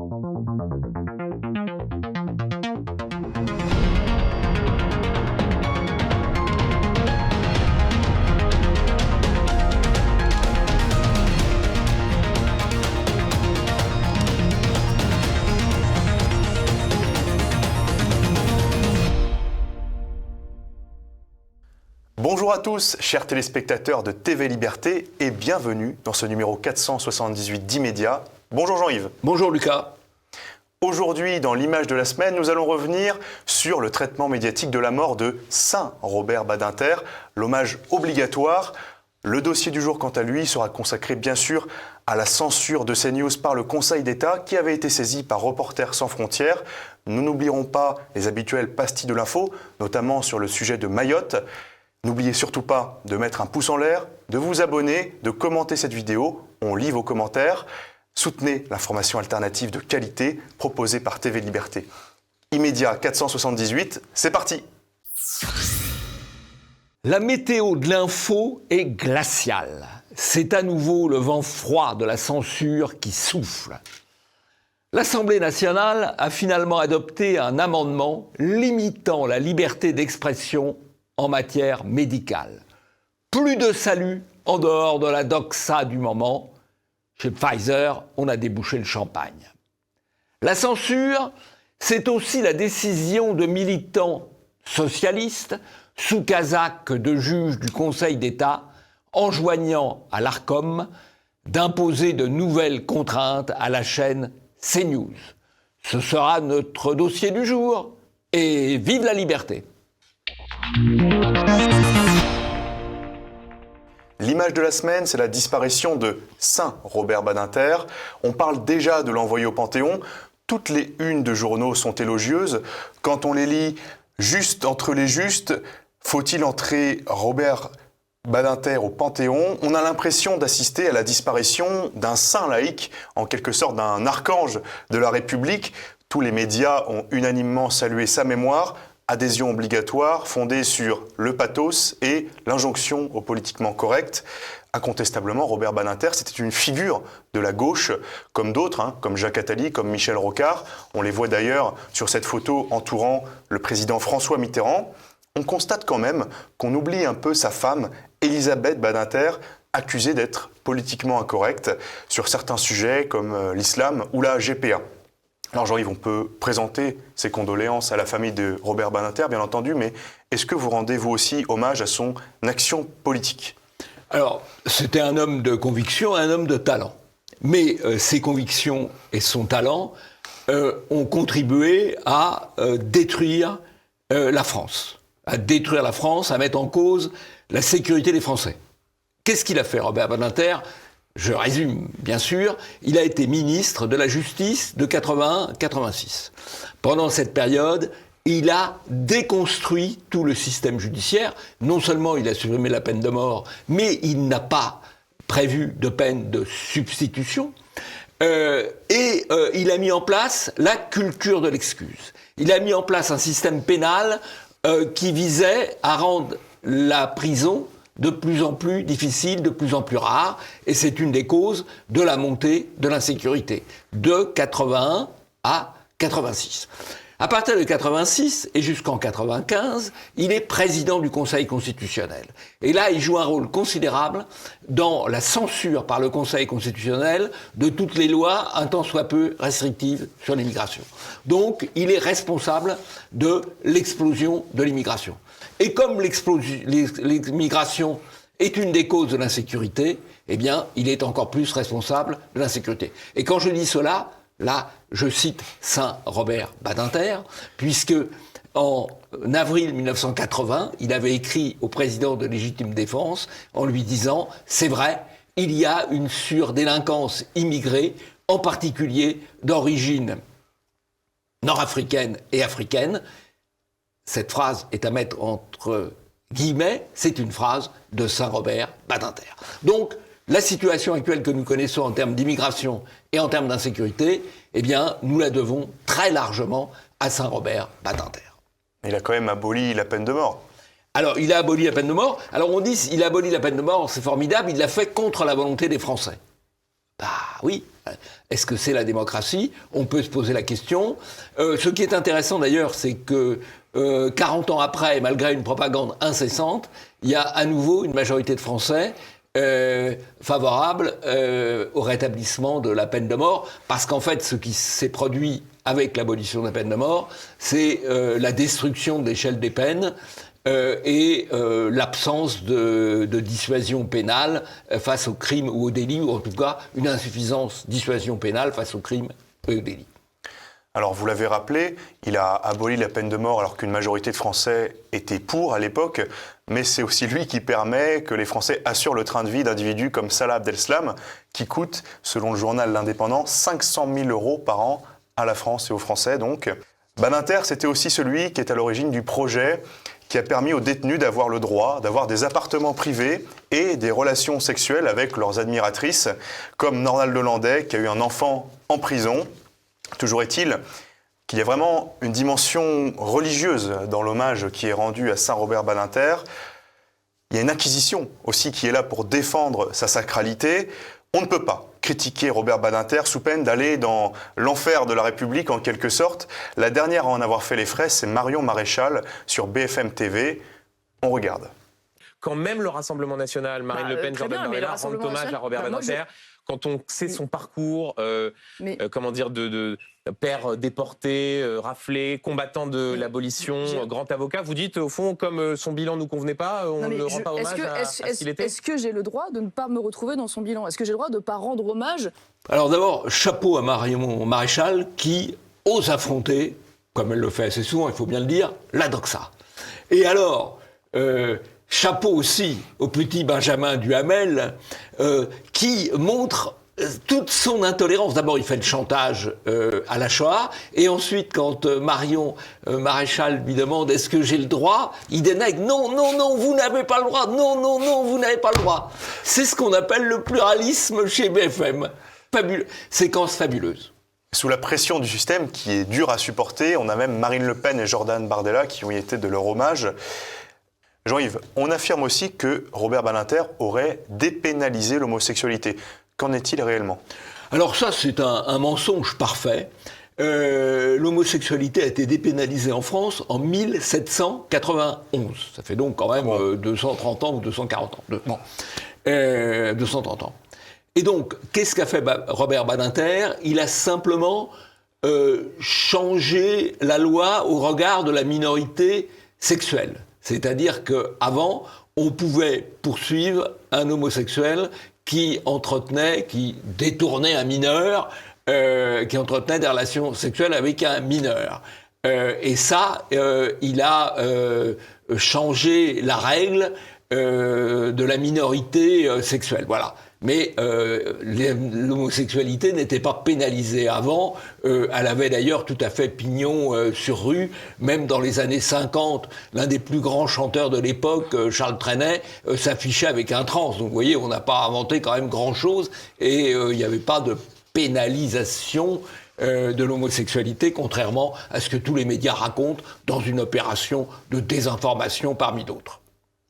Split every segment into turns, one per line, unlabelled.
Bonjour à tous, chers téléspectateurs de TV Liberté, et bienvenue dans ce numéro 478 d'Immédiat. Bonjour Jean-Yves.
Bonjour Lucas.
Aujourd'hui, dans l'image de la semaine, nous allons revenir sur le traitement médiatique de la mort de Saint Robert Badinter, l'hommage obligatoire. Le dossier du jour, quant à lui, sera consacré bien sûr à la censure de CNews par le Conseil d'État qui avait été saisi par Reporters sans frontières. Nous n'oublierons pas les habituelles pastilles de l'info, notamment sur le sujet de Mayotte. N'oubliez surtout pas de mettre un pouce en l'air, de vous abonner, de commenter cette vidéo. On lit vos commentaires. Soutenez l'information alternative de qualité proposée par TV Liberté. Immédiat 478, c'est parti.
La météo de l'info est glaciale. C'est à nouveau le vent froid de la censure qui souffle. L'Assemblée nationale a finalement adopté un amendement limitant la liberté d'expression en matière médicale. Plus de salut en dehors de la doxa du moment. Chez Pfizer, on a débouché le champagne. La censure, c'est aussi la décision de militants socialistes sous casaque de juges du Conseil d'État enjoignant à l'Arcom d'imposer de nouvelles contraintes à la chaîne CNews. Ce sera notre dossier du jour et vive la liberté!
L'image de la semaine, c'est la disparition de Saint Robert Badinter. On parle déjà de l'envoyer au Panthéon. Toutes les unes de journaux sont élogieuses. Quand on les lit juste entre les justes, faut-il entrer Robert Badinter au Panthéon? On a l'impression d'assister à la disparition d'un saint laïque, en quelque sorte d'un archange de la République. Tous les médias ont unanimement salué sa mémoire. Adhésion obligatoire fondée sur le pathos et l'injonction au politiquement correct. Incontestablement, Robert Badinter, c'était une figure de la gauche, comme d'autres, comme Jacques Attali, comme Michel Rocard. On les voit d'ailleurs sur cette photo entourant le président François Mitterrand. On constate quand même qu'on oublie un peu sa femme, Elisabeth Badinter, accusée d'être politiquement incorrecte sur certains sujets comme l'islam ou la GPA. Alors Jean-Yves, on peut présenter ses condoléances à la famille de Robert Badinter, bien entendu, mais est-ce que vous rendez vous aussi hommage à son action politique?
Alors, c'était un homme de conviction, un homme de talent. Mais ses convictions et son talent ont contribué à détruire la France. À détruire la France, à mettre en cause la sécurité des Français. Qu'est-ce qu'il a fait, Robert Badinter ? Je résume, bien sûr, il a été ministre de la Justice de 81 à 86. Pendant cette période, il a déconstruit tout le système judiciaire. Non seulement il a supprimé la peine de mort, mais il n'a pas prévu de peine de substitution. Il a mis en place la culture de l'excuse. Il a mis en place un système pénal qui visait à rendre la prison de plus en plus difficile, de plus en plus rare, et c'est une des causes de la montée de l'insécurité, de 81 à 86. À partir de 86 et jusqu'en 95, il est président du Conseil constitutionnel. Et là, il joue un rôle considérable dans la censure par le Conseil constitutionnel de toutes les lois un tant soit peu restrictives sur l'immigration. Donc, il est responsable de l'explosion de l'immigration. Et comme l'immigration est une des causes de l'insécurité, eh bien, il est encore plus responsable de l'insécurité. Et quand je dis cela, là, je cite Saint Robert Badinter, puisque en avril 1980, il avait écrit au président de Légitime Défense en lui disant « C'est vrai, il y a une surdélinquance immigrée, en particulier d'origine nord-africaine et africaine. » Cette phrase est à mettre entre guillemets, c'est une phrase de Saint Robert Badinter. Donc, la situation actuelle que nous connaissons en termes d'immigration et en termes d'insécurité, eh bien, nous la devons très largement à Saint Robert Badinter.
Il a quand même aboli la peine de mort.
Alors, il a aboli la peine de mort. Alors, on dit, il a aboli la peine de mort, c'est formidable, il l'a fait contre la volonté des Français. Bah oui, Est-ce que c'est la démocratie? On peut se poser la question. Ce qui est intéressant d'ailleurs, c'est que 40 ans après, malgré une propagande incessante, il y a à nouveau une majorité de Français favorable au rétablissement de la peine de mort, parce qu'en fait, ce qui s'est produit avec l'abolition de la peine de mort, c'est la destruction de l'échelle des peines et l'absence de dissuasion pénale face aux crimes ou aux délits, ou en tout cas une insuffisance dissuasion pénale face aux crimes et aux délits.
Alors, vous l'avez rappelé, il a aboli la peine de mort alors qu'une majorité de Français était pour à l'époque, mais c'est aussi lui qui permet que les Français assurent le train de vie d'individus comme Salah Abdeslam, qui coûte, selon le journal L'Indépendant, 500 000 € par an à la France et aux Français. Donc, Badinter, c'était aussi celui qui est à l'origine du projet qui a permis aux détenus d'avoir le droit d'avoir des appartements privés et des relations sexuelles avec leurs admiratrices, comme Normal Lelandais, qui a eu un enfant en prison. Toujours est-il qu'il y a vraiment une dimension religieuse dans l'hommage qui est rendu à Saint-Robert Badinter. Il y a une inquisition aussi qui est là pour défendre sa sacralité. On ne peut pas critiquer Robert Badinter sous peine d'aller dans l'enfer de la République en quelque sorte. La dernière à en avoir fait les frais, c'est Marion Maréchal sur BFM TV. On regarde.
Quand même le Rassemblement National, Marine Le Pen, Jordan Bardella rendent hommage à Robert Badinter, quand on sait son parcours, comment dire, de père déporté, raflé, combattant de l'abolition, grand avocat, vous dites au fond, comme son bilan ne nous convenait pas, on ne rend pas hommage à ce qu'il était.
Est-ce que j'ai le droit de ne pas me retrouver dans son bilan? Est-ce que j'ai le droit de ne pas rendre hommage?
Alors d'abord, chapeau à Marion Maréchal qui ose affronter, comme elle le fait assez souvent, il faut bien le dire, la doxa. Et alors, chapeau aussi au petit Benjamin Duhamel qui montre toute son intolérance. D'abord, il fait le chantage à la Shoah, et ensuite, quand Marion Maréchal lui demande « Est-ce que j'ai le droit ?», il dénègue « Non, non, non, vous n'avez pas le droit. Non, non, non, vous n'avez pas le droit. » C'est ce qu'on appelle le pluralisme chez BFM. Fabuleux. Séquence fabuleuse.
Sous la pression du système qui est dur à supporter, on a même Marine Le Pen et Jordan Bardella qui ont été de leur hommage. Jean-Yves, on affirme aussi que Robert Badinter aurait dépénalisé l'homosexualité. Qu'en est-il réellement?
Alors ça, c'est un mensonge parfait. L'homosexualité a été dépénalisée en France en 1791. Ça fait donc quand même 230 ans ou 240 ans. 230 ans. Et donc, qu'est-ce qu'a fait Robert Badinter? Il a simplement changé la loi au regard de la minorité sexuelle. C'est-à-dire qu'avant, on pouvait poursuivre un homosexuel qui détournait un mineur, qui entretenait des relations sexuelles avec un mineur. Et ça, il a changé la règle de la minorité sexuelle. Voilà. Mais l'homosexualité n'était pas pénalisée avant. Elle avait d'ailleurs tout à fait pignon sur rue. Même dans les années 50, l'un des plus grands chanteurs de l'époque, Charles Trenet, s'affichait avec un trans. Donc vous voyez, on n'a pas inventé quand même grand-chose. Et il n'y avait pas de pénalisation de l'homosexualité, contrairement à ce que tous les médias racontent dans une opération de désinformation parmi d'autres.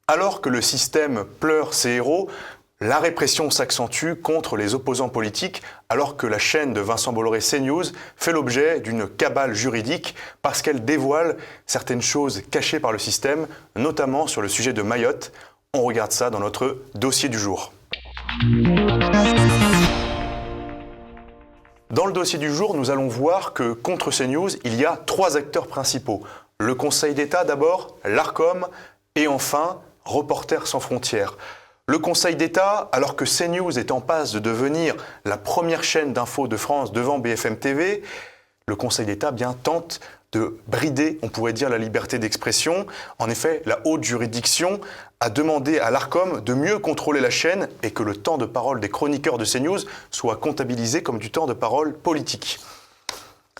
Alors que le système pleure ses héros, la répression s'accentue contre les opposants politiques, alors que la chaîne de Vincent Bolloré CNews fait l'objet d'une cabale juridique parce qu'elle dévoile certaines choses cachées par le système, notamment sur le sujet de Mayotte. On regarde ça dans notre dossier du jour. Dans le dossier du jour, nous allons voir que contre CNews, il y a 3 acteurs principaux. Le Conseil d'État d'abord, l'Arcom et enfin Reporters sans frontières. Le Conseil d'État, alors que CNews est en passe de devenir la première chaîne d'infos de France devant BFM TV, le Conseil d'État tente de brider, on pourrait dire, la liberté d'expression. En effet, la haute juridiction a demandé à l'Arcom de mieux contrôler la chaîne et que le temps de parole des chroniqueurs de CNews soit comptabilisé comme du temps de parole politique.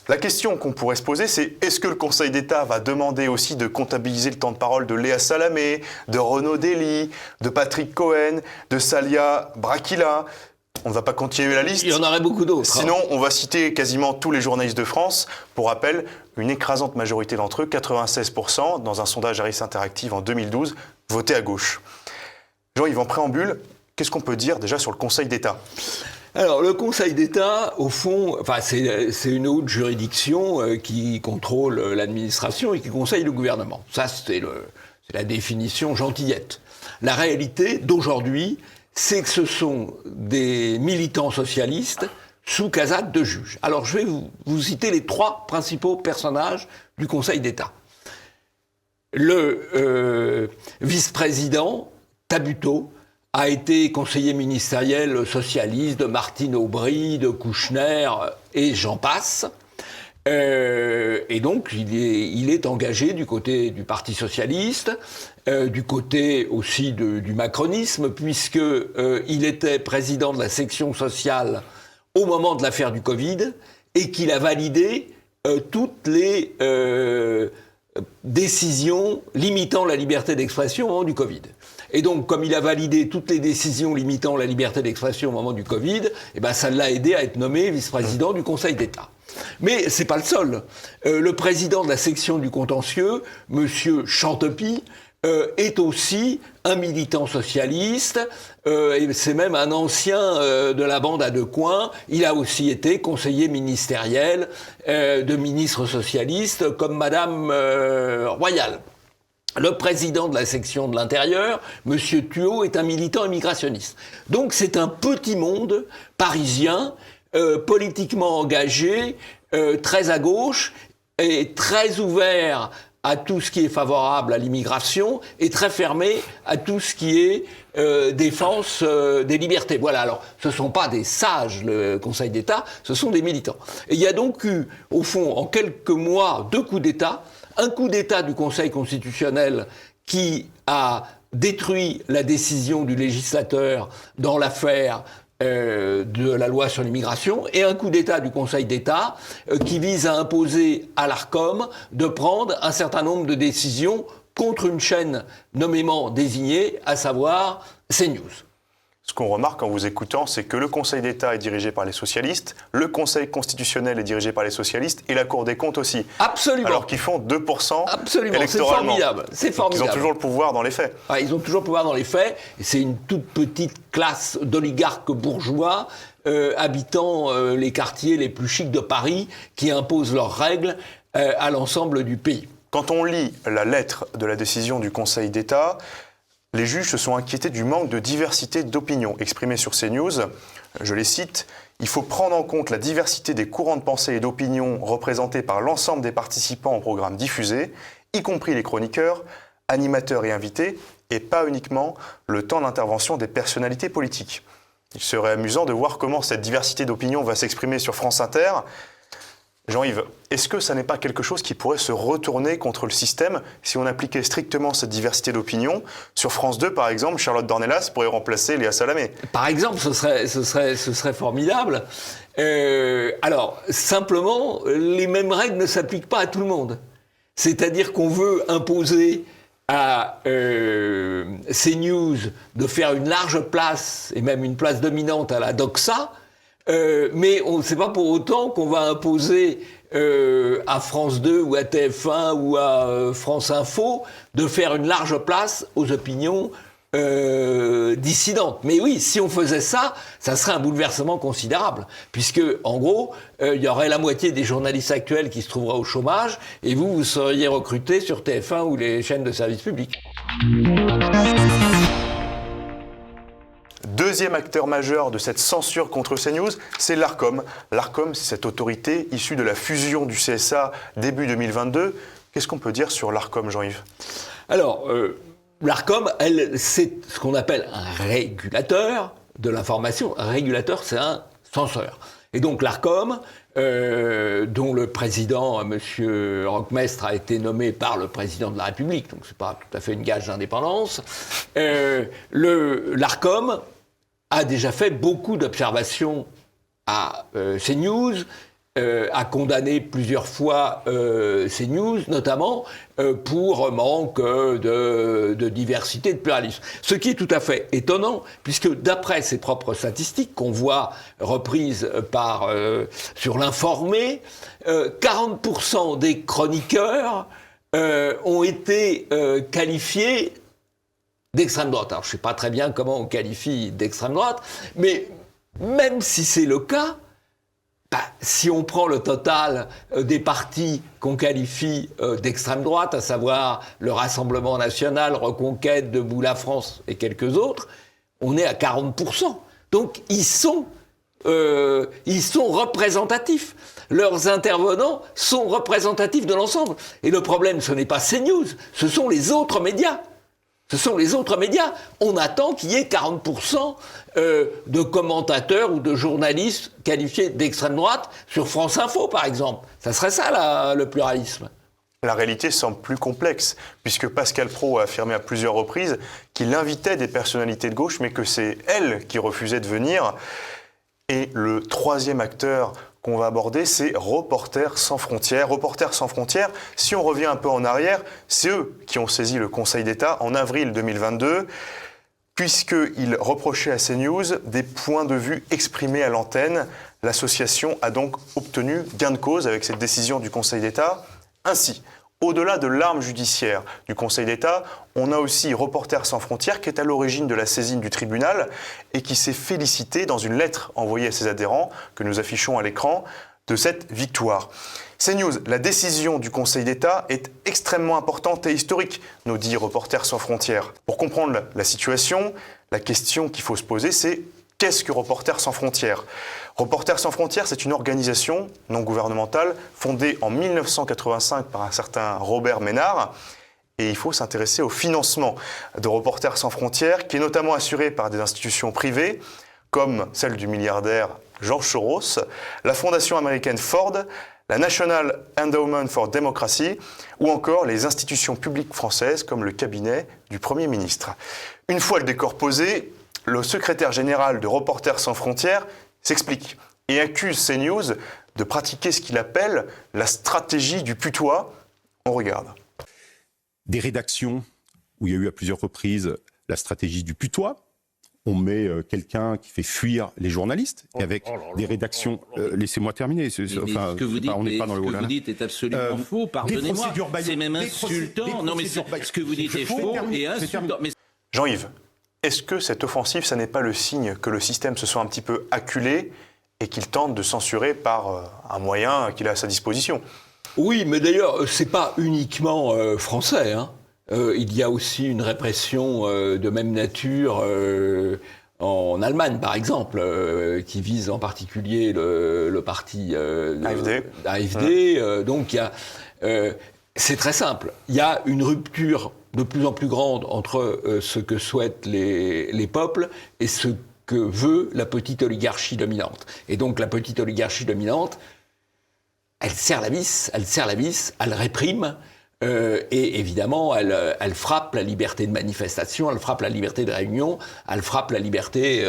La question qu'on pourrait se poser, c'est est-ce que le Conseil d'État va demander aussi de comptabiliser le temps de parole de Léa Salamé, de Renaud Dely, de Patrick Cohen, de Salia Brachila? On ne va pas continuer la liste.
Il y en aurait beaucoup d'autres.
Sinon, on va citer quasiment tous les journalistes de France. Pour rappel, une écrasante majorité d'entre eux, 96%, dans un sondage Harris Interactive en 2012, votaient à gauche. Jean-Yves, en préambule, qu'est-ce qu'on peut dire déjà sur le Conseil d'État ?
Alors, le Conseil d'État, au fond, c'est une haute juridiction qui contrôle l'administration et qui conseille le gouvernement. Ça, c'est la définition gentillette. La réalité d'aujourd'hui, c'est que ce sont des militants socialistes sous casade de juges. Alors, je vais vous citer les 3 principaux personnages du Conseil d'État. Le vice-président Tabuteau a été conseiller ministériel socialiste de Martine Aubry, de Kouchner et j'en passe. Et donc, il est engagé du côté du Parti socialiste, du côté aussi du macronisme, puisqu'il était président de la section sociale au moment de l'affaire du Covid et qu'il a validé toutes les décisions limitant la liberté d'expression au moment du Covid. Et donc, comme il a validé toutes les décisions limitant la liberté d'expression au moment du Covid, ça l'a aidé à être nommé vice-président du Conseil d'État. Mais c'est pas le seul. Le président de la section du contentieux, monsieur Chantepie, est aussi un militant socialiste, et c'est même un ancien de la bande à 2 coins. Il a aussi été conseiller ministériel de ministres socialistes comme Madame Royal. Le président de la section de l'intérieur, M. Thuot, est un militant immigrationniste. Donc c'est un petit monde parisien, politiquement engagé, très à gauche et très ouvert à tout ce qui est favorable à l'immigration et très fermé à tout ce qui est défense des libertés. Voilà, alors ce ne sont pas des sages, le Conseil d'État, ce sont des militants. Et il y a donc eu, au fond, en quelques mois, 2 coups d'État. Un coup d'État du Conseil constitutionnel qui a détruit la décision du législateur dans l'affaire de la loi sur l'immigration, et un coup d'État du Conseil d'État qui vise à imposer à l'Arcom de prendre un certain nombre de décisions contre une chaîne nommément désignée, à savoir CNews.
Ce qu'on remarque en vous écoutant, c'est que le Conseil d'État est dirigé par les socialistes, le Conseil constitutionnel est dirigé par les socialistes et la Cour des comptes aussi.
Absolument.
Alors qu'ils font 2%
Absolument,
électoralement.
C'est formidable.
Ils ont toujours le pouvoir dans les faits.
Ouais, ils ont toujours le pouvoir dans les faits. C'est une toute petite classe d'oligarques bourgeois habitant les quartiers les plus chics de Paris qui imposent leurs règles à l'ensemble du pays.
Quand on lit la lettre de la décision du Conseil d'État, les juges se sont inquiétés du manque de diversité d'opinion exprimée sur CNews. Je les cite. « Il faut prendre en compte la diversité des courants de pensée et d'opinion représentés par l'ensemble des participants au programme diffusé, y compris les chroniqueurs, animateurs et invités, et pas uniquement le temps d'intervention des personnalités politiques. » Il serait amusant de voir comment cette diversité d'opinion va s'exprimer sur France Inter. Jean-Yves, est-ce que ça n'est pas quelque chose qui pourrait se retourner contre le système si on appliquait strictement cette diversité d'opinion ? Sur France 2, par exemple, Charlotte Dornelas pourrait remplacer Léa Salamé.
Par exemple, ce serait formidable. Alors, simplement, les mêmes règles ne s'appliquent pas à tout le monde. C'est-à-dire qu'on veut imposer à CNews de faire une large place, et même une place dominante à la doxa, mais on ne sait pas pour autant qu'on va imposer à France 2 ou à TF1 ou à France Info de faire une large place aux opinions dissidentes. Mais oui, si on faisait ça, ça serait un bouleversement considérable, puisque en gros, il y aurait la moitié des journalistes actuels qui se trouveraient au chômage, et vous seriez recrutés sur TF1 ou les chaînes de service public.
Deuxième acteur majeur de cette censure contre CNews, c'est l'Arcom. L'Arcom, c'est cette autorité issue de la fusion du CSA début 2022. Qu'est-ce qu'on peut dire sur l'Arcom, Jean-Yves ?
Alors, l'Arcom, c'est ce qu'on appelle un régulateur de l'information. Un régulateur, c'est un censeur. Et donc l'Arcom, dont le président, M. Roquemestre, a été nommé par le président de la République, donc c'est pas tout à fait une gage d'indépendance, l'Arcom a déjà fait beaucoup d'observations à CNews, a condamné plusieurs fois CNews, notamment pour manque de diversité, de pluralisme. Ce qui est tout à fait étonnant, puisque d'après ses propres statistiques qu'on voit reprises sur l'Informé, 40% des chroniqueurs ont été qualifiés d'extrême droite. Alors, je ne sais pas très bien comment on qualifie d'extrême droite, mais même si c'est le cas, si on prend le total des partis qu'on qualifie d'extrême droite, à savoir le Rassemblement national, Reconquête, Debout la France et quelques autres, on est à 40%. Donc ils sont représentatifs. Leurs intervenants sont représentatifs de l'ensemble. Et le problème, ce n'est pas CNews, ce sont les autres médias. On attend qu'il y ait 40% de commentateurs ou de journalistes qualifiés d'extrême droite sur France Info, par exemple. Ça serait ça, le pluralisme.
La réalité semble plus complexe, puisque Pascal Praud a affirmé à plusieurs reprises qu'il invitait des personnalités de gauche, mais que c'est elles qui refusaient de venir. Et le troisième acteur qu'on va aborder, c'est Reporters sans frontières. Reporters sans frontières, si on revient un peu en arrière, c'est eux qui ont saisi le Conseil d'État en avril 2022, puisqu'ils reprochaient à CNews des points de vue exprimés à l'antenne. L'association a donc obtenu gain de cause avec cette décision du Conseil d'État. Ainsi, au-delà de l'arme judiciaire du Conseil d'État, on a aussi Reporters sans frontières qui est à l'origine de la saisine du tribunal et qui s'est félicité dans une lettre envoyée à ses adhérents, que nous affichons à l'écran, de cette victoire. CNews, la décision du Conseil d'État est extrêmement importante et historique, nous dit Reporters sans frontières. Pour comprendre la situation, la question qu'il faut se poser, c'est qu'est-ce que Reporters sans frontières ? Reporters sans frontières, c'est une organisation non gouvernementale fondée en 1985 par un certain Robert Ménard. Et il faut s'intéresser au financement de Reporters sans frontières, qui est notamment assuré par des institutions privées, comme celle du milliardaire George Soros, la fondation américaine Ford, la National Endowment for Democracy, ou encore les institutions publiques françaises, comme le cabinet du Premier ministre. Une fois le décor posé, le secrétaire général de Reporters sans frontières s'explique et accuse CNews de pratiquer ce qu'il appelle la stratégie du putois. On regarde.
Des rédactions où il y a eu à plusieurs reprises la stratégie du putois. On met quelqu'un qui fait fuir les journalistes, et avec des rédactions... laissez-moi terminer.
Enfin, ce que vous dites,
on n'est pas dans le
ce que vous dites est absolument faux, pardonnez-moi. C'est même insultant. Non, mais ce que vous dites est faux et insultant.
Jean-Yves, est-ce que cette offensive, ça n'est pas le signe que le système se soit un petit peu acculé et qu'il tente de censurer par un moyen qu'il a à sa disposition ?
Oui, mais d'ailleurs, c'est pas uniquement français, hein. Il y a aussi une répression de même nature en Allemagne, par exemple, qui vise en particulier le parti AfD. Donc, il y a, c'est très simple. Il y a une rupture de plus en plus grande entre ce que souhaitent les peuples et ce que veut la petite oligarchie dominante. Et donc, la petite oligarchie dominante, elle serre la vis, elle réprime. Et évidemment, elle frappe la liberté de manifestation, elle frappe la liberté de réunion, elle frappe la liberté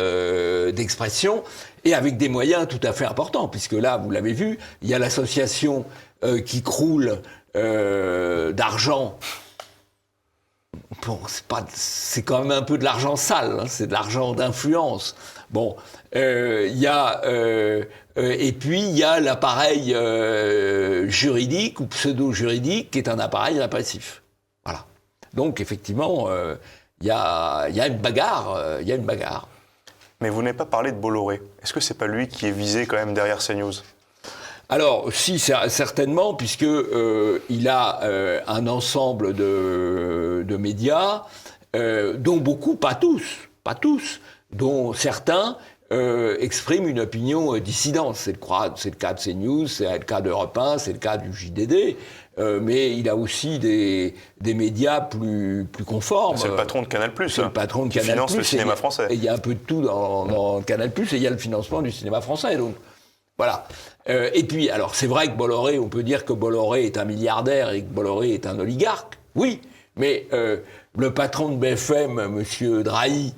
d'expression, et avec des moyens tout à fait importants, puisque là, vous l'avez vu, il y a l'association qui croule d'argent. Bon, c'est quand même un peu de l'argent sale, hein, c'est de l'argent d'influence. Bon, il y a... et puis, il y a l'appareil juridique ou pseudo-juridique qui est un appareil répressif. Voilà. Donc, effectivement, il y a une bagarre.
Mais vous n'avez pas parlé de Bolloré. Est-ce que c'est pas lui qui est visé quand même derrière CNews ?
Alors, si, certainement, puisque il a un ensemble de médias, dont beaucoup, pas tous, dont certains expriment une opinion dissidente. C'est le cas de CNews, c'est le cas d'Europe 1, c'est le cas du JDD, mais il a aussi des médias plus conformes.
C'est le patron de Canal+.
C'est le patron de Canal+.
Finance le cinéma français.
Et il y a un peu de tout dans Canal+, et il y a le financement du cinéma français, donc voilà. Et puis, alors, c'est vrai que Bolloré, on peut dire que Bolloré est un milliardaire et que Bolloré est un oligarque, oui, mais le patron de BFM, M. Drahi,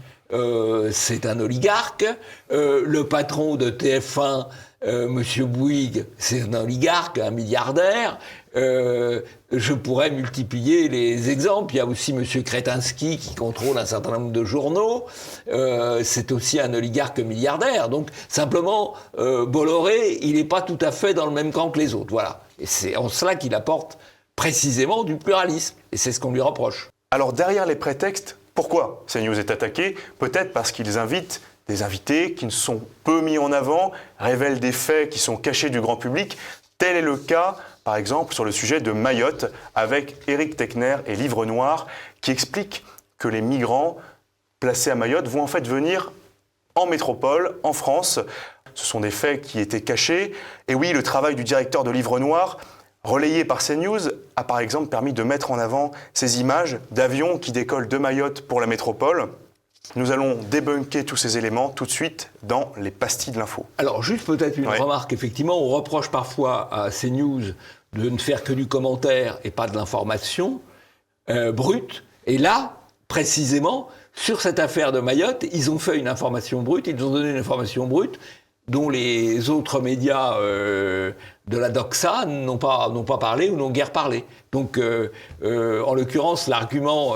c'est un oligarque. Le patron de TF1, M. Bouygues, c'est un oligarque, un milliardaire. Je pourrais multiplier les exemples. Il y a aussi M. Kretinsky qui contrôle un certain nombre de journaux. C'est aussi un oligarque milliardaire. Donc, simplement, Bolloré, il n'est pas tout à fait dans le même camp que les autres. Voilà. Et c'est en cela qu'il apporte précisément du pluralisme. Et c'est ce qu'on lui reproche.
Alors, derrière les prétextes, pourquoi CNews est attaqué ? Peut-être parce qu'ils invitent des invités qui ne sont peu mis en avant, révèlent des faits qui sont cachés du grand public. Tel est le cas, par exemple, sur le sujet de Mayotte, avec Éric Techner et Livre Noir, qui expliquent que les migrants placés à Mayotte vont en fait venir en métropole, en France. Ce sont des faits qui étaient cachés. Et oui, le travail du directeur de Livre Noir, relayé par CNews, a par exemple permis de mettre en avant ces images d'avions qui décollent de Mayotte pour la métropole. Nous allons débunker tous ces éléments tout de suite dans les pastilles de l'info.
Alors, juste peut-être une remarque. Effectivement, on reproche parfois à CNews de ne faire que du commentaire et pas de l'information brute. Et là, précisément, sur cette affaire de Mayotte, ils ont fait une information brute, ils ont donné une information brute dont les autres médias de la doxa n'ont pas parlé ou n'ont guère parlé. Donc, en l'occurrence, l'argument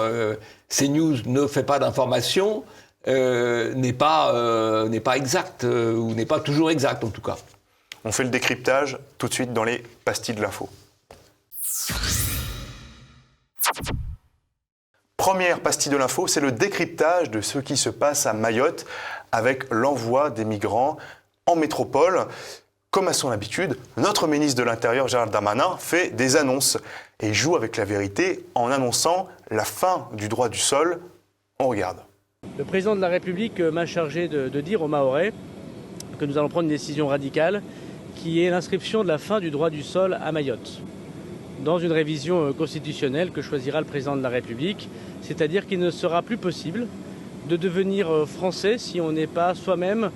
CNews ne fait pas d'information n'est pas exact, ou n'est pas toujours exact en tout cas.
On fait le décryptage tout de suite dans les pastilles de l'info. Première pastille de l'info, c'est le décryptage de ce qui se passe à Mayotte avec l'envoi des migrants en métropole. Comme à son habitude, notre ministre de l'Intérieur, Gérald Darmanin, fait des annonces et joue avec la vérité en annonçant la fin du droit du sol. On regarde.
Le président de la République m'a chargé de dire aux Mahorais que nous allons prendre une décision radicale qui est l'inscription de la fin du droit du sol à Mayotte dans une révision constitutionnelle que choisira le président de la République, c'est-à-dire qu'il ne sera plus possible de devenir français si on n'est pas soi-même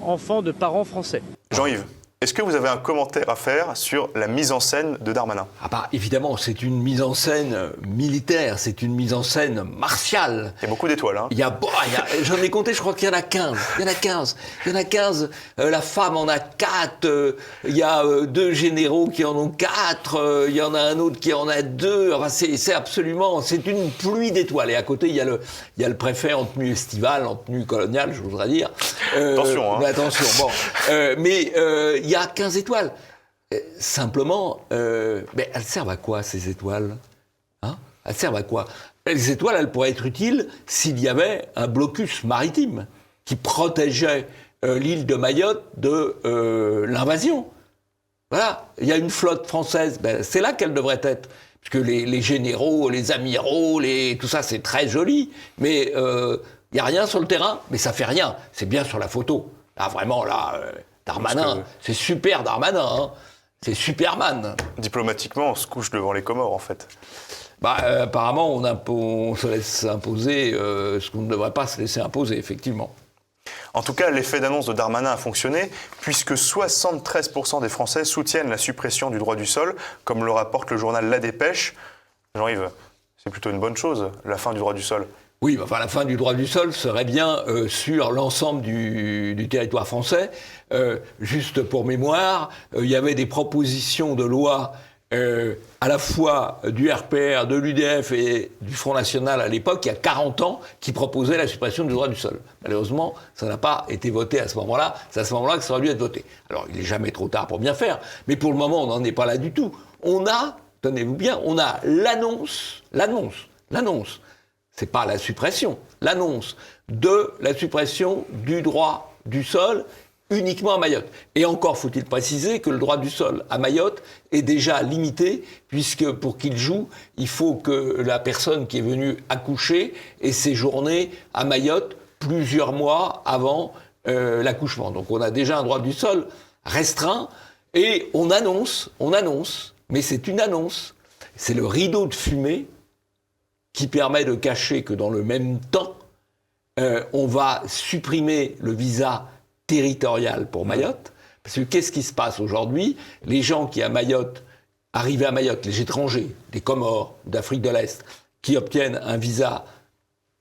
enfant de parents français.
Jean-Yves, est-ce que vous avez un commentaire à faire sur la mise en scène de Darmanin ?
Ah bah, évidemment, c'est une mise en scène militaire, c'est une mise en scène martiale.
Il y a beaucoup d'étoiles, hein ?
J'en ai compté, je crois qu'il y en a 15. Il y en a 15. La femme en a 4. Il y a 2 généraux qui en ont 4. Il y en a un autre qui en a 2. Enfin, c'est une pluie d'étoiles. Et à côté, il y a le préfet en tenue estivale, en tenue coloniale, je voudrais dire.
Attention, hein.
Mais attention, bon. Mais il y a 15 étoiles. Simplement, mais elles servent à quoi, ces étoiles ? Elles servent à quoi ? Les étoiles, elles pourraient être utiles s'il y avait un blocus maritime qui protégeait l'île de Mayotte de l'invasion. Voilà, il y a une flotte française, c'est là qu'elle devrait être. Parce que les généraux, les amiraux, tout ça, c'est très joli, mais il n'y a rien sur le terrain, mais ça fait rien. C'est bien sur la photo. Là, vraiment, Darmanin, c'est super Darmanin, hein. C'est Superman.
Diplomatiquement, on se couche devant les Comores, en fait.
Apparemment, on se laisse imposer ce qu'on ne devrait pas se laisser imposer, effectivement.
En tout cas, l'effet d'annonce de Darmanin a fonctionné, puisque 73% des Français soutiennent la suppression du droit du sol, comme le rapporte le journal La Dépêche. Jean-Yves, c'est plutôt une bonne chose, la fin du droit du sol.
Oui, la fin du droit du sol serait bien sur l'ensemble du territoire français. Juste pour mémoire, il y avait des propositions de loi à la fois du RPR, de l'UDF et du Front National à l'époque, il y a 40 ans, qui proposaient la suppression du droit du sol. Malheureusement, ça n'a pas été voté à ce moment-là. C'est à ce moment-là que ça aurait dû être voté. Alors, il n'est jamais trop tard pour bien faire, mais pour le moment, on n'en est pas là du tout. On a, tenez-vous bien, on a l'annonce, c'est pas la suppression, l'annonce de la suppression du droit du sol uniquement à Mayotte. Et encore faut-il préciser que le droit du sol à Mayotte est déjà limité, puisque pour qu'il joue, il faut que la personne qui est venue accoucher ait séjourné à Mayotte plusieurs mois avant l'accouchement. Donc on a déjà un droit du sol restreint, et on annonce, mais c'est une annonce. C'est le rideau de fumée qui permet de cacher que dans le même temps, on va supprimer le visa territorial pour Mayotte. Parce que qu'est-ce qui se passe aujourd'hui ? Les gens qui arrivés à Mayotte, les étrangers, des Comores, d'Afrique de l'Est, qui obtiennent un visa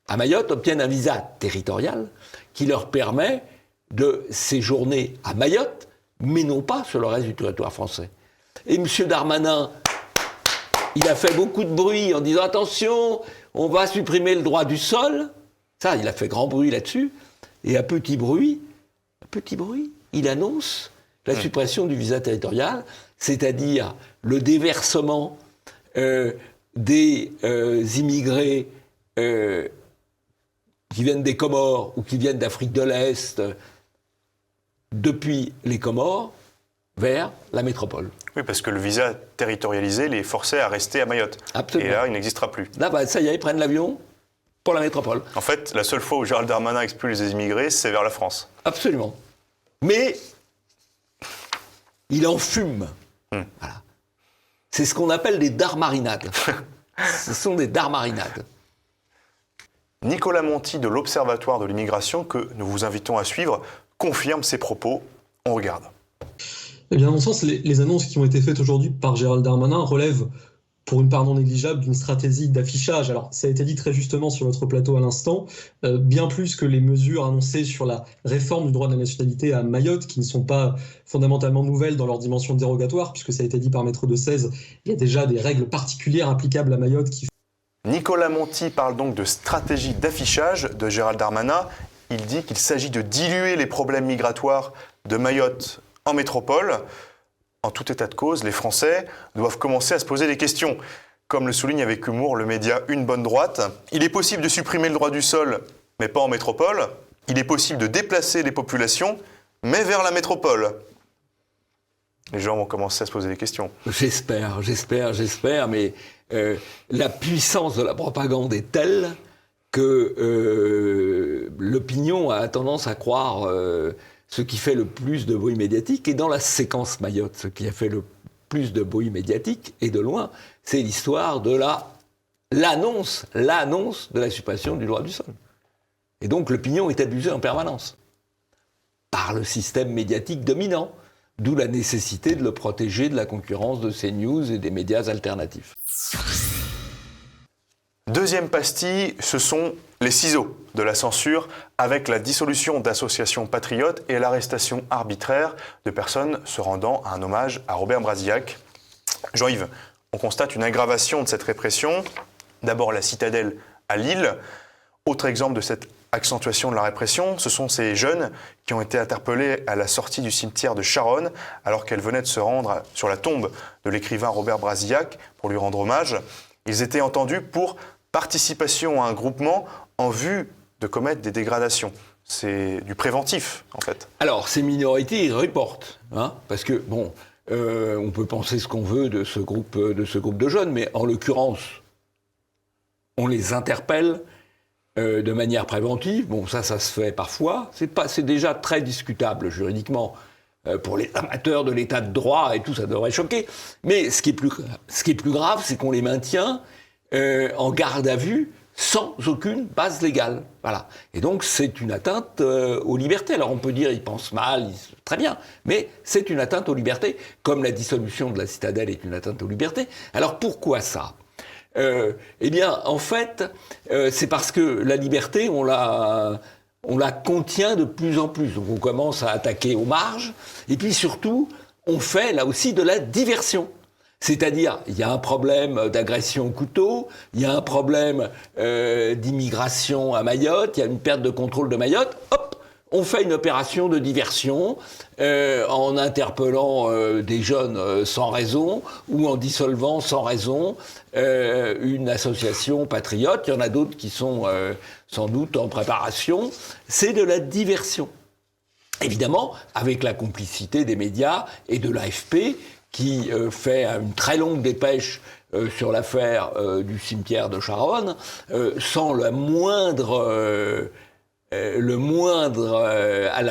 à Mayotte, obtiennent un visa territorial qui leur permet de séjourner à Mayotte, mais non pas sur le reste du territoire français. Et M. Darmanin, il a fait beaucoup de bruit en disant « Attention, on va supprimer le droit du sol ». Ça, il a fait grand bruit là-dessus. Et à petit bruit, il annonce la suppression du visa territorial, c'est-à-dire le déversement des immigrés qui viennent des Comores ou qui viennent d'Afrique de l'Est, depuis les Comores vers la métropole.
Oui, parce que le visa territorialisé les forçait à rester à Mayotte.
Absolument.
Et là, il n'existera plus.
Là, ça y est, ils prennent l'avion pour la métropole.
En fait, la seule fois où Gérald Darmanin expulse les immigrés, c'est vers la France.
Absolument. Mais il en fume. Voilà. C'est ce qu'on appelle des darmarinades. Ce sont des darmarinades.
Nicolas Monti de l'Observatoire de l'immigration, que nous vous invitons à suivre, confirme ces propos. On regarde.
Eh bien, à mon sens, les annonces qui ont été faites aujourd'hui par Gérald Darmanin relèvent, pour une part non négligeable, d'une stratégie d'affichage. Alors, ça a été dit très justement sur votre plateau à l'instant, bien plus que les mesures annoncées sur la réforme du droit de la nationalité à Mayotte, qui ne sont pas fondamentalement nouvelles dans leur dimension dérogatoire, puisque ça a été dit par Maître de 16, il y a déjà des règles particulières applicables à Mayotte qui...
Nicolas Monti parle donc de stratégie d'affichage de Gérald Darmanin. Il dit qu'il s'agit de diluer les problèmes migratoires de Mayotte en métropole. En tout état de cause, les Français doivent commencer à se poser des questions. Comme le souligne avec humour le média Une Bonne Droite, il est possible de supprimer le droit du sol, mais pas en métropole. Il est possible de déplacer les populations, mais vers la métropole. Les gens vont commencer à se poser des questions.
J'espère, mais la puissance de la propagande est telle que l'opinion a tendance à croire ce qui fait le plus de bruit médiatique. Et dans la séquence Mayotte, ce qui a fait le plus de bruit médiatique, et de loin, c'est l'histoire de l'annonce de la suppression du droit du sol. Et donc l'opinion est abusée en permanence par le système médiatique dominant, d'où la nécessité de le protéger de la concurrence de CNews et des médias alternatifs.
Deuxième pastille, ce sont les ciseaux de la censure, avec la dissolution d'associations patriotes et l'arrestation arbitraire de personnes se rendant à un hommage à Robert Brasillac. Jean-Yves, on constate une aggravation de cette répression. D'abord la citadelle à Lille. Autre exemple de cette accentuation de la répression, ce sont ces jeunes qui ont été interpellés à la sortie du cimetière de Charonne, alors qu'elles venaient de se rendre sur la tombe de l'écrivain Robert Brasillac pour lui rendre hommage. Ils étaient entendus pour participation à un groupement en vue de commettre des dégradations. C'est du préventif, en fait.
Alors, ces minorités report, parce que, on peut penser ce qu'on veut de ce groupe de jeunes, mais en l'occurrence, on les interpelle de manière préventive. Bon, ça se fait parfois. C'est déjà très discutable juridiquement pour les amateurs de l'état de droit et tout, ça devrait choquer. Mais ce qui est plus grave, c'est qu'on les maintient en garde à vue sans aucune base légale. Voilà. Et donc, c'est une atteinte aux libertés. Alors, on peut dire, ils pensent mal, très bien, mais c'est une atteinte aux libertés, comme la dissolution de la citadelle est une atteinte aux libertés. Alors, pourquoi ça ? Eh bien, en fait, c'est parce que la liberté, on la contient de plus en plus. Donc, on commence à attaquer aux marges, et puis surtout, on fait, là aussi, de la diversion. C'est-à-dire, il y a un problème d'agression au couteau, il y a un problème d'immigration à Mayotte, il y a une perte de contrôle de Mayotte, hop, on fait une opération de diversion en interpellant des jeunes sans raison ou en dissolvant sans raison une association patriote. Il y en a d'autres qui sont sans doute en préparation. C'est de la diversion. Évidemment, avec la complicité des médias et de l'AFP, qui fait une très longue dépêche sur l'affaire du cimetière de Charonne, sans à la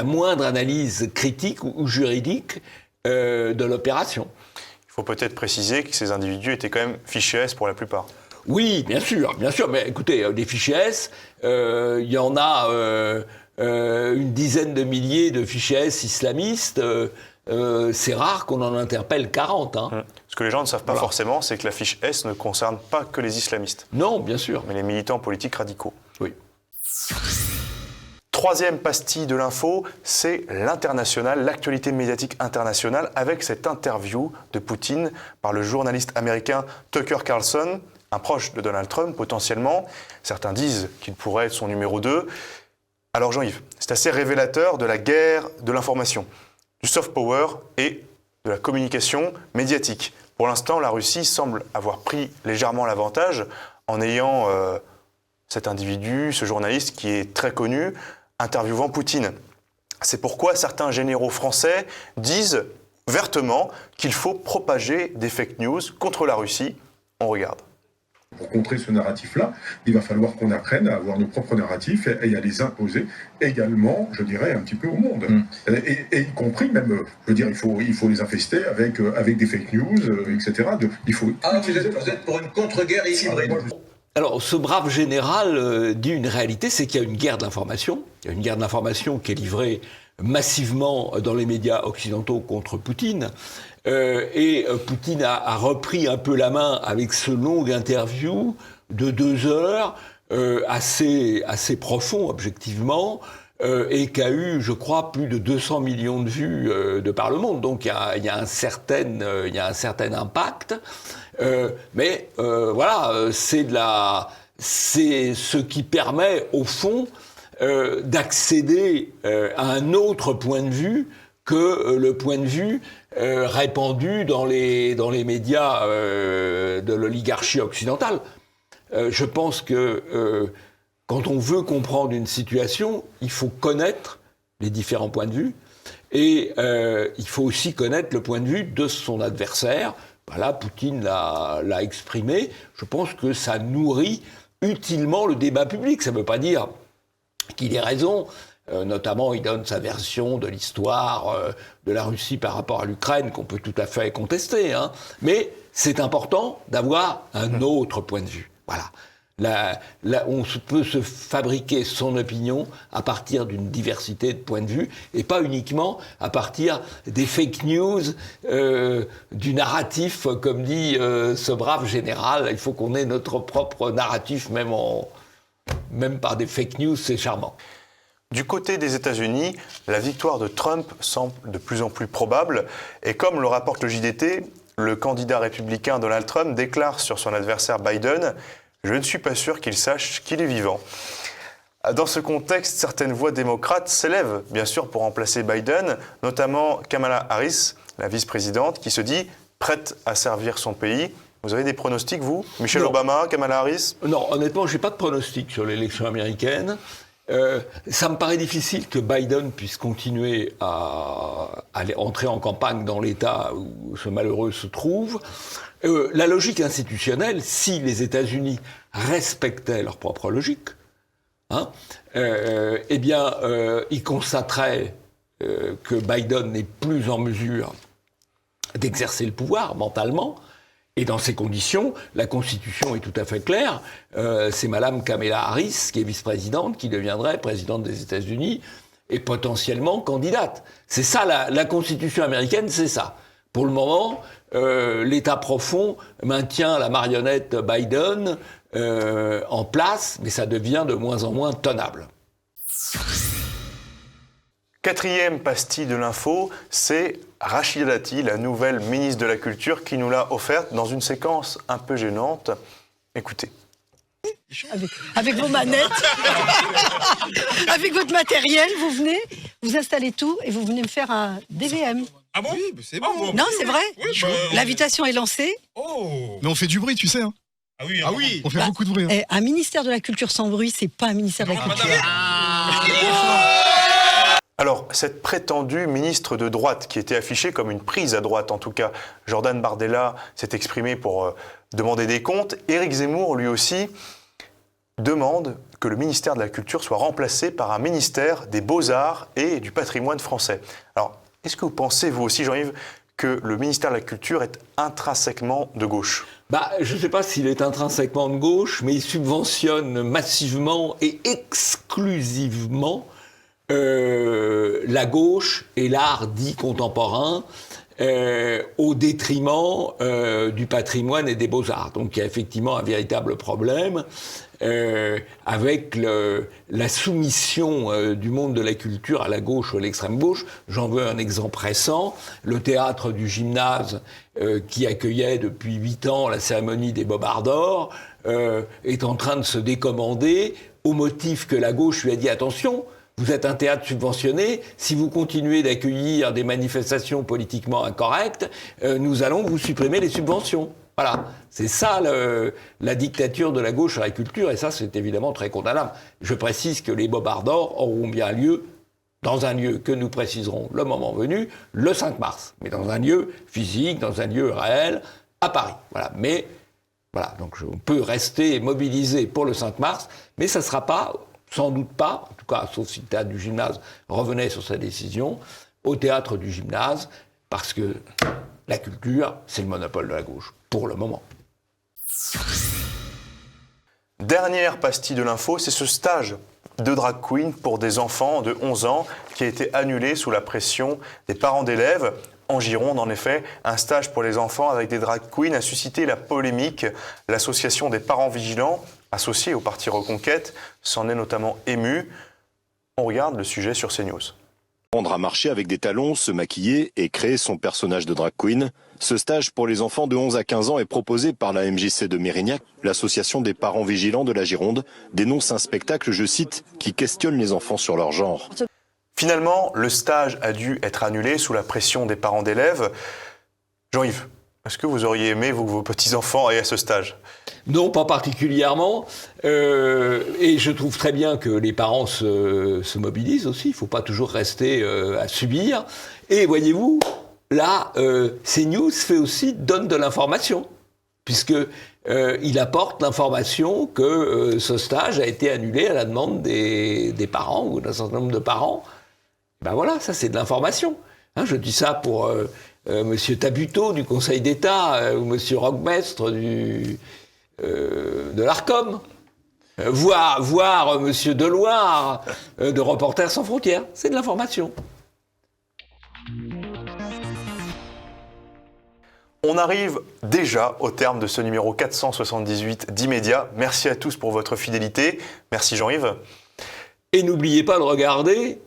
moindre analyse critique ou juridique de l'opération.
Il faut peut-être préciser que ces individus étaient quand même fichés S pour la plupart.
Oui, bien sûr, mais écoutez, des fichiers S, il y en a une dizaine de milliers de fichiers S islamistes. C'est rare qu'on en interpelle 40.
Ce que les gens ne savent pas forcément, c'est que la fiche S ne concerne pas que les islamistes.
Non, bien sûr.
Mais les militants politiques radicaux.
Oui.
Troisième pastille de l'info, c'est l'international, l'actualité médiatique internationale, avec cette interview de Poutine par le journaliste américain Tucker Carlson, un proche de Donald Trump potentiellement. Certains disent qu'il pourrait être son numéro 2. Alors Jean-Yves, c'est assez révélateur de la guerre de l'information, du soft power et de la communication médiatique. Pour l'instant, la Russie semble avoir pris légèrement l'avantage en ayant cet individu, ce journaliste qui est très connu, interviewant Poutine. C'est pourquoi certains généraux français disent vertement qu'il faut propager des fake news contre la Russie. On regarde.
Pour contrer ce narratif-là, il va falloir qu'on apprenne à avoir nos propres narratifs et à les imposer également, je dirais, un petit peu au monde. Et y compris même, je veux dire, il faut les infester avec des fake news, etc.
Vous êtes pour une contre-guerre hybride.
Alors, ce brave général dit une réalité, c'est qu'il y a une guerre de l'information. Il y a une guerre de l'information qui est livrée massivement dans les médias occidentaux contre Poutine. Et Poutine a repris un peu la main avec ce long interview de 2 heures, assez profond, objectivement, et qui a eu, je crois, plus de 200 millions de vues de par le monde. Donc il y a un certain impact. Mais voilà, c'est ce qui permet, au fond, d'accéder à un autre point de vue que le point de vue répandu dans les médias de l'oligarchie occidentale. Je pense que quand on veut comprendre une situation, il faut connaître les différents points de vue et il faut aussi connaître le point de vue de son adversaire. Voilà, Poutine l'a exprimé. Je pense que ça nourrit utilement le débat public. Ça ne veut pas dire qu'il ait raison. Notamment, il donne sa version de l'histoire de la Russie par rapport à l'Ukraine, qu'on peut tout à fait contester. Hein. Mais c'est important d'avoir un autre point de vue. Voilà. On peut se fabriquer son opinion à partir d'une diversité de points de vue et pas uniquement à partir des fake news, du narratif, comme dit ce brave général. Il faut qu'on ait notre propre narratif, même par des fake news, c'est charmant.
Du côté des États-Unis, la victoire de Trump semble de plus en plus probable. Et comme le rapporte le JDT, le candidat républicain Donald Trump déclare sur son adversaire Biden « Je ne suis pas sûr qu'il sache qu'il est vivant ». Dans ce contexte, certaines voix démocrates s'élèvent, bien sûr, pour remplacer Biden, notamment Kamala Harris, la vice-présidente, qui se dit prête à servir son pays. Vous avez des pronostics, vous ? Michelle Obama, Kamala Harris ?
Non, honnêtement, je n'ai pas de pronostic sur l'élection américaine. Ça me paraît difficile que Biden puisse continuer à entrer en campagne dans l'État où ce malheureux se trouve. La logique institutionnelle, si les États-Unis respectaient leur propre logique, ils constateraient que Biden n'est plus en mesure d'exercer le pouvoir mentalement. Et dans ces conditions, la Constitution est tout à fait claire. C'est Madame Kamala Harris, qui est vice-présidente, qui deviendrait présidente des États-Unis et potentiellement candidate. C'est ça, la Constitution américaine, c'est ça. Pour le moment, l'État profond maintient la marionnette Biden en place, mais ça devient de moins en moins tenable.
4e pastille de l'info, c'est Rachida Dati, la nouvelle ministre de la Culture, qui nous l'a offerte dans une séquence un peu gênante. Écoutez.
Avec vos manettes, avec votre matériel, vous venez, vous installez tout et vous venez me faire un DVM.
Ah bon ? Oui, c'est bon.
Non, c'est vrai.
Oui,
L'invitation est lancée.
Oh.
Mais on fait du bruit, tu sais. Hein.
Ah oui.
On fait beaucoup de bruit. Hein.
Un ministère de la Culture sans bruit, c'est pas un ministère de la Culture.
Alors, cette prétendue ministre de droite, qui était affichée comme une prise à droite, en tout cas, Jordan Bardella s'est exprimé pour demander des comptes. Éric Zemmour, lui aussi, demande que le ministère de la Culture soit remplacé par un ministère des Beaux-Arts et du patrimoine français. Alors, est-ce que vous pensez, vous aussi, Jean-Yves, que le ministère de la Culture est intrinsèquement de gauche ?
Je ne sais pas s'il est intrinsèquement de gauche, mais il subventionne massivement et exclusivement la gauche et l'art dit contemporain au détriment du patrimoine et des beaux-arts. Donc il y a effectivement un véritable problème avec la soumission du monde de la culture à la gauche ou à l'extrême gauche. J'en veux un exemple récent, le théâtre du Gymnase qui accueillait depuis 8 ans la cérémonie des Bobards d'Or est en train de se décommander au motif que la gauche lui a dit « Attention, vous êtes un théâtre subventionné, si vous continuez d'accueillir des manifestations politiquement incorrectes, nous allons vous supprimer les subventions. » Voilà, c'est ça la dictature de la gauche sur la culture, et ça c'est évidemment très condamnable. Je précise que les bobards auront bien lieu dans un lieu que nous préciserons le moment venu, le 5 mars, mais dans un lieu physique, dans un lieu réel, à Paris. Voilà, mais voilà, donc on peut rester mobilisé pour le 5 mars, mais ça ne sera pas, sans doute pas, en tout cas, sauf si le théâtre du gymnase revenait sur sa décision, au théâtre du gymnase, parce que la culture, c'est le monopole de la gauche, pour le moment.
Dernière pastille de l'info, c'est ce stage de drag queen pour des enfants de 11 ans qui a été annulé sous la pression des parents d'élèves. En Gironde, en effet, un stage pour les enfants avec des drag queens a suscité la polémique. L'association des parents vigilants, associée au parti Reconquête, s'en est notamment émue. On regarde le sujet sur CNews.
Apprendre à marcher avec des talons, se maquiller et créer son personnage de drag queen. Ce stage pour les enfants de 11 à 15 ans est proposé par la MJC de Mérignac. L'association des parents vigilants de la Gironde dénonce un spectacle, je cite, qui questionne les enfants sur leur genre.
Finalement, le stage a dû être annulé sous la pression des parents d'élèves. Jean-Yves, est-ce que vous auriez aimé, vous, que vos petits-enfants aient à ce stage ?
Non, pas particulièrement. Et je trouve très bien que les parents se mobilisent aussi. Il ne faut pas toujours rester à subir. Et voyez-vous, là, CNews donne de l'information, puisqu'il apporte l'information que ce stage a été annulé à la demande des parents ou d'un certain nombre de parents. Ben voilà, ça c'est de l'information. Hein, je dis ça pour Monsieur Tabuteau du Conseil d'État ou Monsieur Roquemestre de l'Arcom. Voir Monsieur Deloire de Reporters sans frontières. C'est de l'information.
On arrive déjà au terme de ce numéro 478 d'Immédiat. Merci à tous pour votre fidélité. Merci Jean-Yves.
Et n'oubliez pas de regarder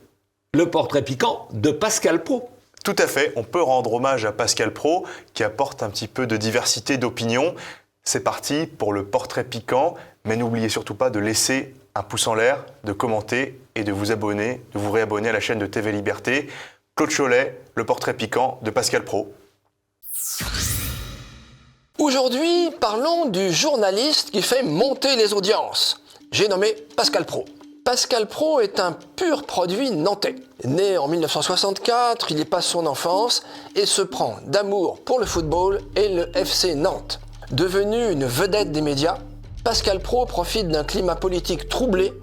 le portrait piquant de Pascal Praud.
Tout à fait, on peut rendre hommage à Pascal Praud qui apporte un petit peu de diversité d'opinion. C'est parti pour le portrait piquant, mais n'oubliez surtout pas de laisser un pouce en l'air, de commenter et de vous abonner, de vous réabonner à la chaîne de TV Liberté. Claude Cholet, le portrait piquant de Pascal Praud.
Aujourd'hui, parlons du journaliste qui fait monter les audiences. J'ai nommé Pascal Praud. Pascal Praud est un pur produit nantais. Né en 1964, il y passe son enfance et se prend d'amour pour le football et le FC Nantes. Devenu une vedette des médias, Pascal Praud profite d'un climat politique troublé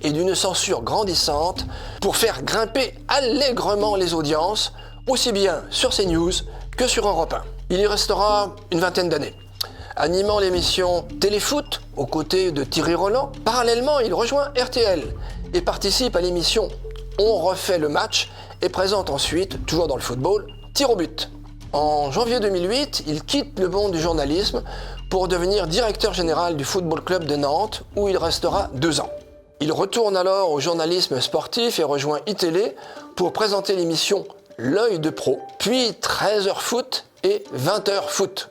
et d'une censure grandissante pour faire grimper allègrement les audiences, aussi bien sur CNews que sur Europe 1. Il y restera une vingtaine d'années. Animant l'émission Téléfoot aux côtés de Thierry Roland, parallèlement il rejoint RTL et participe à l'émission On refait le match et présente ensuite, toujours dans le football, Tir au but. En janvier 2008, il quitte le monde du journalisme pour devenir directeur général du Football Club de Nantes où il restera 2 ans. Il retourne alors au journalisme sportif et rejoint iTélé pour présenter l'émission L'œil de pro, puis 13h foot et 20h foot.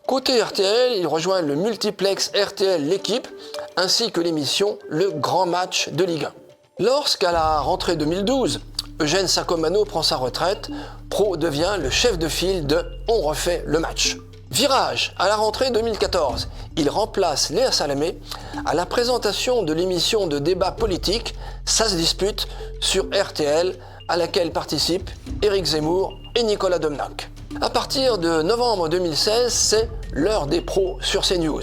Côté RTL, il rejoint le multiplex RTL L'équipe, ainsi que l'émission Le Grand Match de Ligue 1. Lorsqu'à la rentrée 2012, Eugène Sacomano prend sa retraite, Praud devient le chef de file de On refait le match. Virage, à la rentrée 2014, il remplace Léa Salamé à la présentation de l'émission de débat politique Ça se dispute sur RTL, à laquelle participent Éric Zemmour et Nicolas Domnac. À partir de novembre 2016, c'est l'heure des pros sur CNews.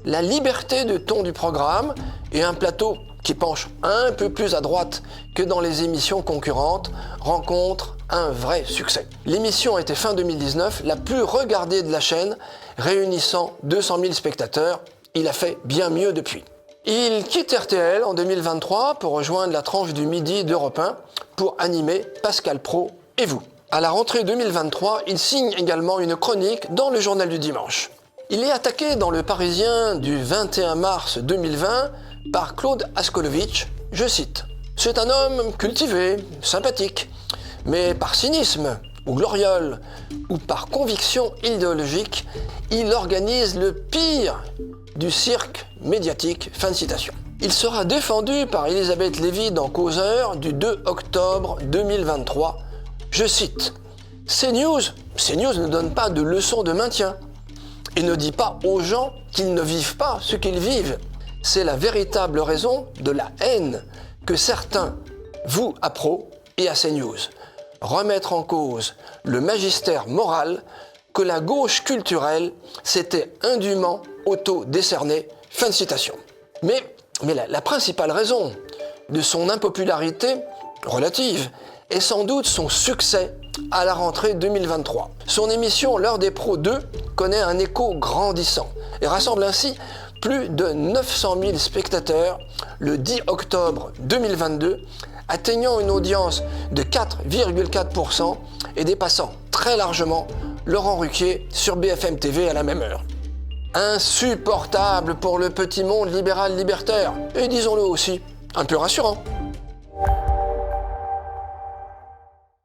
La liberté de ton du programme et un plateau qui penche un peu plus à droite que dans les émissions concurrentes rencontrent un vrai succès. L'émission était fin 2019 la plus regardée de la chaîne, réunissant 200 000 spectateurs. Il a fait bien mieux depuis. Il quitte RTL en 2023 pour rejoindre la tranche du midi d'Europe 1 pour animer Pascal Praud et vous. À la rentrée 2023, il signe également une chronique dans le Journal du Dimanche. Il est attaqué dans Le Parisien du 21 mars 2020 par Claude Askolovitch, je cite. « C'est un homme cultivé, sympathique, mais par cynisme ou gloriole ou par conviction idéologique, il organise le pire du cirque médiatique. » Fin de citation. Il sera défendu par Elisabeth Lévy dans Causeur du 2 octobre 2023. Je cite, CNews ne donne pas de leçons de maintien et ne dit pas aux gens qu'ils ne vivent pas ce qu'ils vivent. C'est la véritable raison de la haine que certains vouent à Pro et à CNews. Remettre en cause le magistère moral que la gauche culturelle s'était indûment auto-décerné. Fin de citation. Mais la principale raison de son impopularité relative est sans doute son succès à la rentrée 2023. Son émission L'heure des pros 2 connaît un écho grandissant et rassemble ainsi plus de 900 000 spectateurs le 10 octobre 2022, atteignant une audience de 4,4% et dépassant très largement Laurent Ruquier sur BFM TV à la même heure. Insupportable pour le petit monde libéral libertaire, et disons-le aussi, un peu rassurant.